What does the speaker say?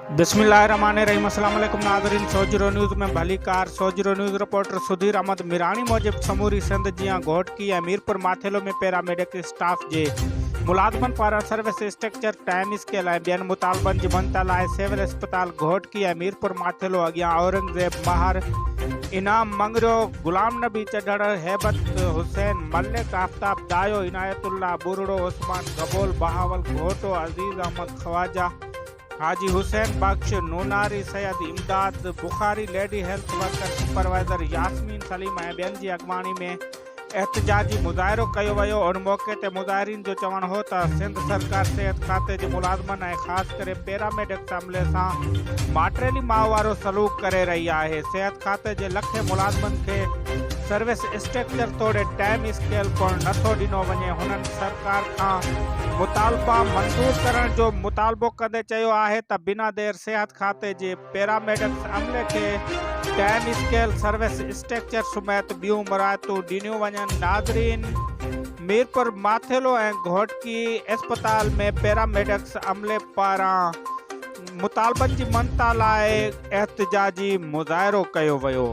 बिस्मिल्लाहिर्रहमानिर्रहीम। अस्सलाम वालेकुम नाज़रीन। सोजरो न्यूज़ में भली कार। सोजरो न्यूज़ रिपोर्टर सुधीर अहमद मिरानी मूजिब समूरी सिंध जियां घोटकी ऐं मीरपुर माथेलो में पैरामेडिकल स्टाफ जे मुलाज़मन पारां सर्विस स्ट्रक्चर टाइम स्केल ऐं ॿियनि मुतालबनि जी मञता लाइ सिविल अस्पताल घोटकी ऐं मीरपुर माथेलो अॻियां औरंगज़ेब महार इनाम मंगरियो गुलाम नबी चढ़ड़ हैबत हुसैन मलिक आफ्ताब दायो इनायतुल्लाह बुरड़ो उस्मान गबोल बहावल घोटो अज़ीज़ अहमद ख्वाजा हाजी हुसैन बख्श Noonari Syed Imdad Bukhari lady health worker supervisor Yasmeen Saleem ऐं ॿियनि जी अॻवानी में एहतजाजी मुज़ाहिरो कयो वियो। उन मौक़े ते मुज़ाहिरीन जो चवणु हो त सिंध सरकार सिहत खाते जे मुलाज़मनि ऐं ख़ासि करे पैरामेडिक्स अमले सां माटेली माह वारो सलूक करे रही आहे। सिहत खाते जे लखे मुलाज़मनि खे सर्विस स्ट्रक्चर तोड़े टाइम स्केल पिणु नथो ॾिनो वञे। हुननि सरकार खां मुतालबा मंज़ूर करण जो मुतालबो कंदे चयो आहे त बिना देर सिहत खाते जे पैरामेडिक्स अमले खे टाइम स्केल सर्विस स्ट्रक्चर समेत ॿियूं मुरायतूं ॾिनियूं वञनि। नाज़रीन, मीरपुर माथेलो ऐं घोटकी अस्पताल में पैरामेडिक्स अमले पारां मुतालबनि जी मञता लाइ एहतजाजी मुज़ाहिरो कयो वियो।